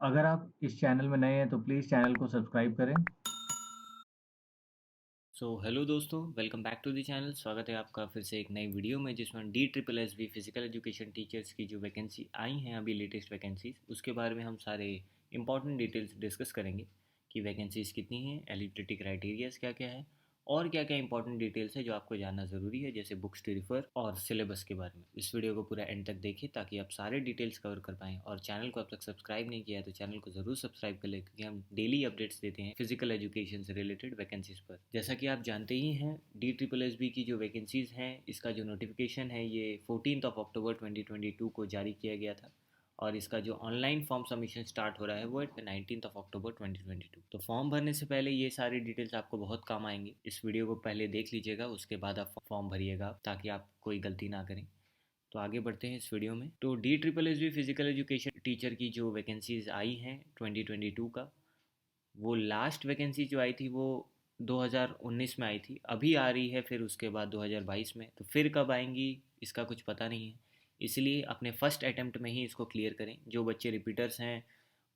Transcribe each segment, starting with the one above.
अगर आप इस चैनल में नए हैं तो प्लीज़ चैनल को सब्सक्राइब करें। हेलो दोस्तों, welcome back to the channel. स्वागत है आपका फिर से एक नई वीडियो में जिसमें D triple S B physical education teachers की जो वैकेंसी आई हैं अभी लेटेस्ट वैकेंसीज उसके बारे में हम सारे इंपॉर्टेंट डिटेल्स डिस्कस करेंगे कि वैकेंसीज कितनी हैं, एलिजिबिलिटी क्राइटेरियाज क्या क्या है और क्या क्या इंपॉर्टेंट डिटेल्स है जो आपको जानना ज़रूरी है, जैसे बुक्स टू रिफ़र और सिलेबस के बारे में। इस वीडियो को पूरा एंड तक देखें ताकि आप सारे डिटेल्स कवर कर पाएँ। और चैनल को अब तक सब्सक्राइब नहीं किया है तो चैनल को ज़रूर सब्सक्राइब कर लें, क्योंकि हम डेली अपडेट्स देते हैं फिजिकल एजुकेशन से रिलेटेड वैकेंसीज पर। जैसा कि आप जानते ही हैं, डी ट्रिपल एस बी की जो वैकेंसीज हैं इसका जो नोटिफिकेशन है ये 14 अक्टूबर 2022 को जारी किया गया था। और इसका जो ऑनलाइन फॉर्म सबमिशन स्टार्ट हो रहा है वो है 19 अक्टूबर 2022। तो फॉर्म भरने से पहले ये सारी डिटेल्स आपको बहुत काम आएंगी। इस वीडियो को पहले देख लीजिएगा, उसके बाद आप फॉर्म भरिएगा ताकि आप कोई गलती ना करें। तो आगे बढ़ते हैं इस वीडियो में। तो D triple S B physical education teacher की जो वैकेंसीज आई हैं 2022 का, वो लास्ट वैकेंसी जो आई थी वो 2019 में आई थी, अभी आ रही है फिर उसके बाद 2022 में। तो फिर कब आएंगी इसका कुछ पता नहीं है, इसलिए अपने फर्स्ट अटेम्प्ट में ही इसको क्लियर करें। जो बच्चे रिपीटर्स हैं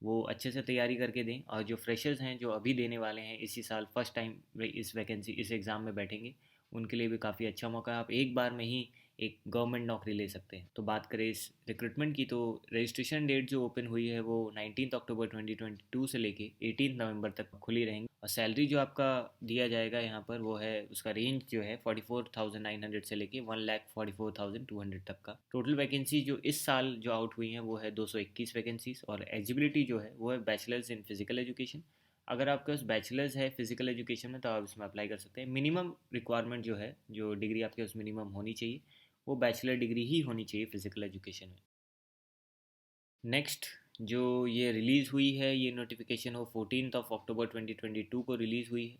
वो अच्छे से तैयारी करके दें, और जो फ्रेशर्स हैं जो अभी देने वाले हैं इसी साल फर्स्ट टाइम इस वैकेंसी इस एग्ज़ाम में बैठेंगे, उनके लिए भी काफ़ी अच्छा मौका है। आप एक बार में ही एक गवर्नमेंट नौकरी ले सकते हैं। तो बात करें इस रिक्रूटमेंट की, तो रजिस्ट्रेशन डेट जो ओपन हुई है वो 19 अक्टूबर 2022 से लेके 18 नवंबर तक खुली रहेंगी। और सैलरी जो आपका दिया जाएगा यहाँ पर वो है, उसका रेंज जो है 44,900 से लेके 1,44,200 तक का। टोटल वैकेंसी जो इस साल जो आउट हुई हैं वो है 221 वैकेंसीज। और एलिजिबिलिटी जो है वो है बैचलर्स इन फिजिकल एजुकेशन। अगर आपके पास बैचलर्स है फिजिकल एजुकेशन में तो आप इसमें अप्लाई कर सकते हैं। मिनिमम रिक्वायरमेंट जो है, जो डिग्री आपके पास मिनिमम होनी चाहिए, वो बैचलर डिग्री ही होनी चाहिए फिजिकल एजुकेशन में। नेक्स्ट, जो ये रिलीज़ हुई है ये नोटिफिकेशन वो 14 अक्टूबर 2022 को रिलीज़ हुई है।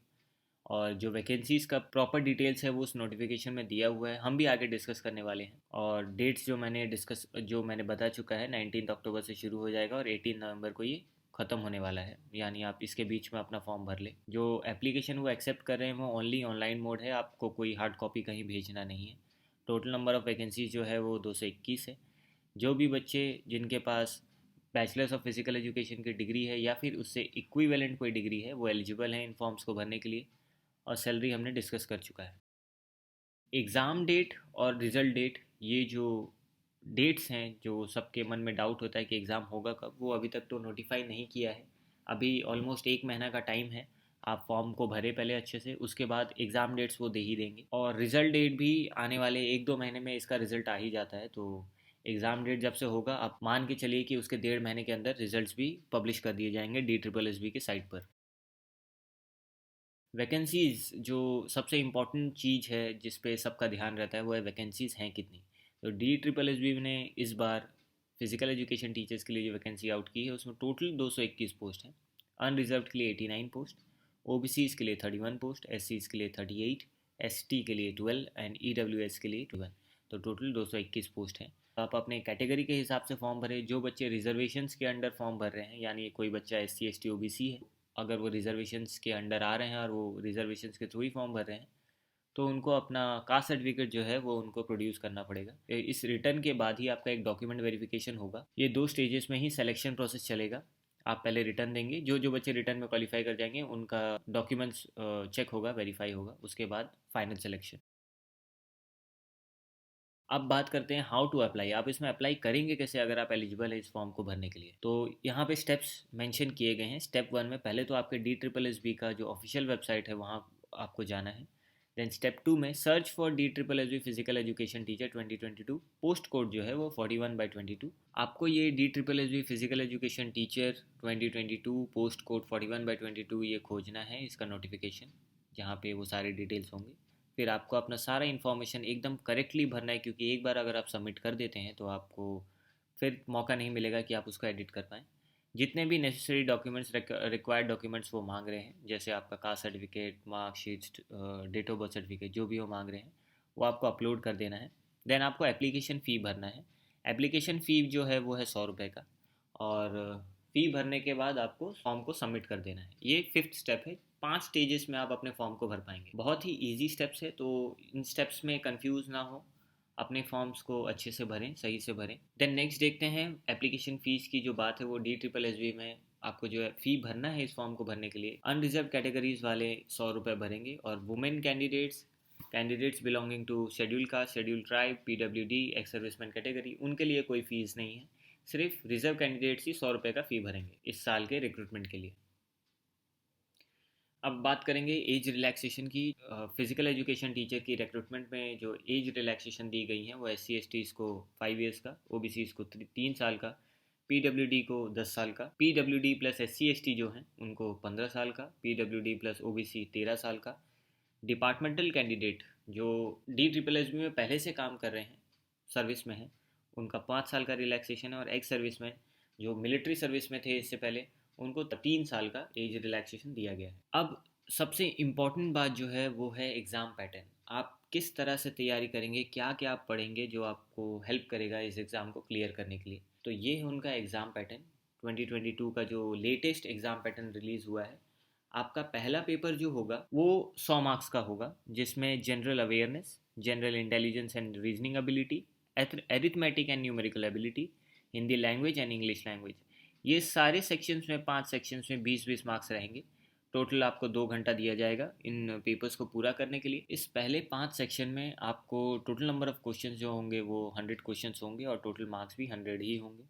और जो वैकेंसीज़ का प्रॉपर डिटेल्स है वो उस नोटिफिकेशन में दिया हुआ है, हम भी आगे डिस्कस करने वाले हैं। और डेट्स जो मैंने बता चुका है, 19 अक्टूबर से शुरू हो जाएगा और 18 नवंबर को ये ख़त्म होने वाला है, यानी आप इसके बीच में अपना फॉर्म भर लें। जो एप्लीकेशन वो एक्सेप्ट कर रहे हैं वो ओनली ऑनलाइन मोड है, आपको कोई हार्ड कॉपी कहीं भेजना नहीं है। टोटल नंबर ऑफ़ वैकेंसीज जो है वो 221 है। जो भी बच्चे जिनके पास बैचलर्स ऑफ फिजिकल एजुकेशन की डिग्री है या फिर उससे इक्विवेलेंट कोई डिग्री है वो एलिजिबल हैं इन फॉर्म्स को भरने के लिए। और सैलरी हमने डिस्कस कर चुका है। एग्ज़ाम डेट और रिज़ल्ट डेट, ये जो डेट्स हैं जो सबके मन में डाउट होता है कि एग्ज़ाम होगा कब, वो अभी तक तो नोटिफाई नहीं किया है। अभी ऑलमोस्ट एक महीना का टाइम है। आप फॉर्म को भरे पहले अच्छे से, उसके बाद एग्ज़ाम डेट्स वो दे ही देंगे। और रिज़ल्ट डेट भी आने वाले एक दो महीने में इसका रिज़ल्ट आ ही जाता है। तो एग्ज़ाम डेट जब से होगा आप मान के चलिए कि उसके 1.5 महीने के अंदर रिजल्ट्स भी पब्लिश कर दिए जाएंगे डी ट्रिपल एस बी के साइट पर। वैकेंसीज़ जो सबसे इम्पॉर्टेंट चीज़ है जिस पे सबका ध्यान रहता है वो है वैकेंसीज़ हैं कितनी। तो डी ट्रिपल एस बी ने इस बार फिजिकल एजुकेशन टीचर्स के लिए जो वैकेंसी आउट की है उसमें टोटल 221 पोस्ट हैं। अनरिजर्व के लिए 89 पोस्ट, ओ बी सीज़ के लिए 31 पोस्ट, एस सीज़ के लिए 38, एस टी के लिए 12 एंड ई डब्ल्यू एस के लिए 12। तो टोटल 221 पोस्ट हैं। आप अपने कैटेगरी के हिसाब से फॉर्म भरें। जो बच्चे रिजर्वेशंस के अंडर फॉर्म भर रहे हैं, यानी कोई बच्चा S C S T O B C है, अगर वो रिजर्वेशंस के अंडर आ रहे हैं और वो रिजर्वेशंस के थ्रू ही फॉर्म भर रहे हैं, तो उनको अपना कास्ट सर्टिफिकेट जो है वो उनको प्रोड्यूस करना पड़ेगा। इस रिटर्न के बाद ही आपका एक डॉक्यूमेंट वेरिफिकेशन होगा। ये दो स्टेजेस में ही सिलेक्शन प्रोसेस चलेगा। आप पहले रिटर्न देंगे, जो जो बच्चे रिटर्न में क्वालिफाई कर जाएंगे उनका डॉक्यूमेंट्स चेक होगा, वेरीफाई होगा, उसके बाद फाइनल सिलेक्शन। अब बात करते हैं हाउ टू अप्लाई। आप इसमें अप्लाई करेंगे कैसे अगर आप एलिजिबल है इस फॉर्म को भरने के लिए। तो यहाँ पे स्टेप्स मेंशन किए गए हैं। स्टेप 1 में पहले तो आपके डी ट्रिपल एस बी का जो ऑफिशियल वेबसाइट है वहाँ आपको जाना है। देन स्टेप 2 में search for D triple S B physical education teacher 2022, post code जो है वो 41/22। आपको ये D triple S B physical education teacher 2022 post code 41/22 ये खोजना है, इसका नोटिफिकेशन जहाँ पे वो सारे डिटेल्स होंगे। फिर आपको अपना सारा इन्फॉर्मेशन एकदम करेक्टली भरना है, क्योंकि एक बार अगर आप सबमिट कर देते हैं तो आपको फिर मौका नहीं मिलेगा कि आप उसको एडिट कर पाएँ। जितने भी नेसेसरी डॉक्यूमेंट्स रिक्वायर्ड डॉक्यूमेंट्स वो मांग रहे हैं, जैसे आपका caste certificate, marksheet, date of birth certificate, जो भी वो मांग रहे हैं वो आपको अपलोड कर देना है। देन आपको एप्लीकेशन फ़ी भरना है। एप्लीकेशन फ़ी जो है वो है 100 रुपये का। और फ़ी भरने के बाद आपको फॉर्म को सबमिट कर देना है। ये फिफ्थ स्टेप है। 5 स्टेजेस में आप अपने फॉर्म को भर पाएंगे। बहुत ही ईजी स्टेप्स है, तो इन स्टेप्स में कंफ्यूज ना हो। अपने फॉर्म्स को अच्छे से भरें, सही से भरें। देन नेक्स्ट देखते हैं एप्लीकेशन फ़ीस की जो बात है, वो DSSB में आपको जो है फ़ी भरना है इस फॉर्म को भरने के लिए। अनरिजर्व कैटेगरीज वाले 100 रुपये भरेंगे, और women candidates belonging to schedule caste, schedule tribe, PWD, ex serviceman category, उनके लिए कोई फ़ीस नहीं है। सिर्फ रिजर्व कैंडिडेट्स ही 100 रुपये का फ़ी भरेंगे इस साल के रिक्रूटमेंट के लिए। अब बात करेंगे एज रिलैक्सेशन की। फिजिकल एजुकेशन टीचर की रिक्रूटमेंट में जो एज रिलैक्सेशन दी गई है वो SC/STs को 5 ईयर्स का, OBCs को 3 साल का, PWD को 10 साल का, PWD प्लस SC/ST जो हैं उनको 15 साल का, PWD प्लस OBC 13 साल का। डिपार्टमेंटल कैंडिडेट जो DSSB में पहले से काम कर रहे हैं, सर्विस में हैं, उनका 5 साल का रिलैक्सेशन है। और एक्स सर्विस में जो मिलिट्री सर्विस में थे इससे पहले, उनको 3 साल का एज रिलैक्सेशन दिया गया है। अब सबसे इम्पॉर्टेंट बात जो है वो है एग्ज़ाम पैटर्न। आप किस तरह से तैयारी करेंगे, क्या क्या आप पढ़ेंगे जो आपको हेल्प करेगा इस एग्ज़ाम को क्लियर करने के लिए। तो ये है उनका एग्ज़ाम पैटर्न। 2022 का जो लेटेस्ट एग्ज़ाम पैटर्न रिलीज़ हुआ है। आपका पहला पेपर जो होगा वो 100 मार्क्स का होगा, जिसमें general awareness, general intelligence and reasoning ability, arithmetic and numerical ability, Hindi language and English language, ये सारे सेक्शंस में 5 सेक्शंस में 20-20 मार्क्स रहेंगे। टोटल आपको 2 घंटा दिया जाएगा इन पेपर्स को पूरा करने के लिए। इस पहले 5 सेक्शन में आपको टोटल नंबर ऑफ क्वेश्चन जो होंगे वो 100 क्वेश्चन होंगे, और टोटल मार्क्स भी 100 ही होंगे।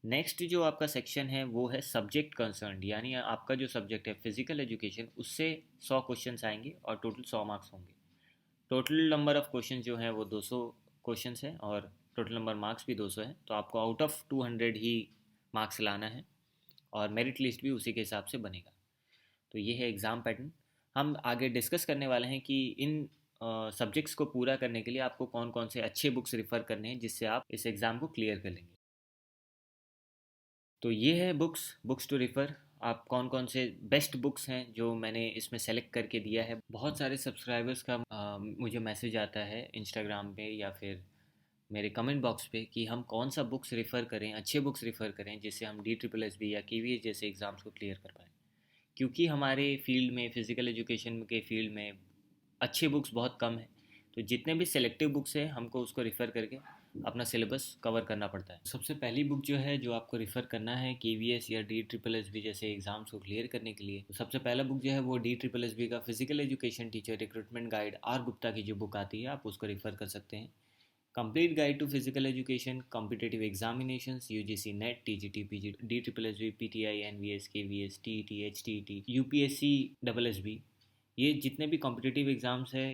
नेक्स्ट जो आपका सेक्शन है वो है सब्जेक्ट कंसर्न, यानी आपका जो सब्जेक्ट है फिजिकल एजुकेशन, उससे 100 क्वेश्चंस आएंगे और टोटल 100 मार्क्स होंगे। टोटल नंबर ऑफ क्वेश्चन जो हैं वो 200 क्वेश्चंस हैं, और टोटल नंबर मार्क्स भी 200 है। तो आपको आउट ऑफ 200 ही मार्क्स लाना है, और मेरिट लिस्ट भी उसी के हिसाब से बनेगा। तो ये है एग्ज़ाम पैटर्न। हम आगे डिस्कस करने वाले हैं कि इन सब्जेक्ट्स को पूरा करने के लिए आपको कौन कौन से अच्छे बुक्स रिफ़र करने हैं जिससे आप इस एग्ज़ाम को क्लियर कर लेंगे। तो ये है बुक्स टू रिफ़र। आप कौन कौन से बेस्ट बुक्स हैं जो मैंने इसमें सेलेक्ट करके दिया है। बहुत सारे सब्सक्राइबर्स का मुझे मैसेज आता है इंस्टाग्राम पे या फिर मेरे कमेंट बॉक्स पे कि हम कौन सा बुक्स रिफ़र करें, अच्छे बुक्स रिफ़र करें जिससे हम DSSB या KVS जैसे एग्ज़ाम्स को क्लियर कर पाएँ। क्योंकि हमारे फील्ड में, फ़िज़िकल एजुकेशन के फील्ड में अच्छे बुक्स बहुत कम हैं, तो जितने भी सेलेक्टिव बुक्स हैं हमको उसको रिफ़र करके अपना सिलेबस कवर करना पड़ता है। सबसे पहली बुक जो है जो आपको रिफ़र करना है KVS या DSSB जैसे एग्ज़ाम्स को क्लियर करने के लिए, तो सबसे पहला बुक जो है वो DSSB का physical education teacher recruitment guide R Gupta की जो बुक आती है, आप उसको रिफ़र कर सकते हैं। Complete guide to physical education, competitive examinations, UGC net, TGT, PG, DSSB, PTI, NVS, KVS, TET, HTET, UPSC, SSB, ये जितने भी कॉम्पिटिटिव एग्ज़ाम्स है,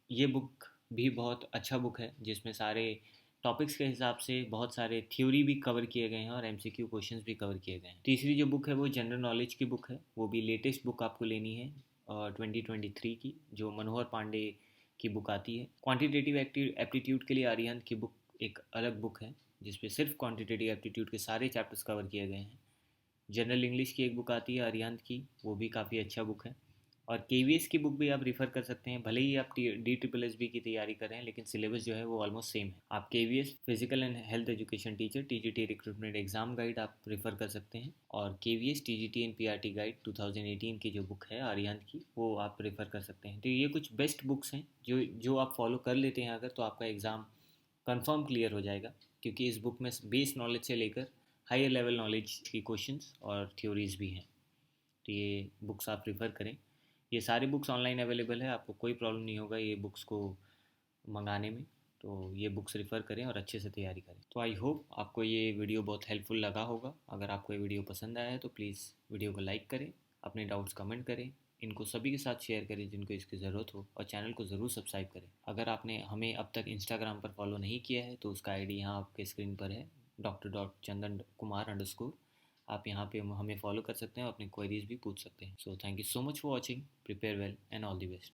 ये बुक भी बहुत अच्छा बुक है, जिसमें सारे टॉपिक्स के हिसाब से बहुत सारे थ्योरी भी कवर किए गए हैं और MCQ क्वेश्चंस भी कवर किए गए हैं। तीसरी जो बुक है वो जनरल नॉलेज की बुक है, वो भी लेटेस्ट बुक आपको लेनी है 2023 की, जो मनोहर पांडे की बुक आती है। क्वांटिटेटिव एप्टीट्यूड के लिए आर्यन की बुक एक अलग बुक है, जिसपे सिर्फ क्वांटिटेटिव एप्टीट्यूड के सारे चैप्टर्स कवर किए गए हैं। जनरल इंग्लिश की एक बुक आती है आर्यन की, वो भी काफ़ी अच्छा बुक है। और KVS की बुक भी आप रिफ़र कर सकते हैं, भले ही आप DSSB की तैयारी करें, लेकिन सिलेबस जो है वो ऑलमोस्ट सेम है। आप KVS physical and health education teacher TGT recruitment exam guide आप रिफ़र कर सकते हैं, और KVS TGT and PRT guide 2018 की जो बुक है आर्यन की, वो आप रिफ़र कर सकते हैं। तो ये कुछ बेस्ट बुक्स हैं जो जो आप फॉलो कर लेते हैं अगर, तो आपका एग्ज़ाम कंफर्म क्लियर हो जाएगा, क्योंकि इस बुक में बेस नॉलेज से लेकर हायर लेवल नॉलेज की क्वेश्चंस और थ्योरीज भी हैं। तो ये बुक्स आप रिफ़र करें। ये सारी बुक्स ऑनलाइन अवेलेबल है, आपको कोई प्रॉब्लम नहीं होगा ये बुक्स को मंगाने में। तो ये बुक्स रिफ़र करें और अच्छे से तैयारी करें। तो आई होप आपको ये वीडियो बहुत हेल्पफुल लगा होगा। अगर आपको ये वीडियो पसंद आया है तो प्लीज़ वीडियो को लाइक करें, अपने डाउट्स कमेंट करें, इनको सभी के साथ शेयर करें जिनको इसकी ज़रूरत हो, और चैनल को ज़रूर सब्सक्राइब करें। अगर आपने हमें अब तक इंस्टाग्राम पर फॉलो नहीं किया है तो उसका ID यहाँ आपके स्क्रीन पर है, Dr.Chandan_Kumar_। आप यहाँ पे हमें फॉलो कर सकते हैं और अपनी क्वेरीज भी पूछ सकते हैं। So thank you so much for watching, prepare well and all the best.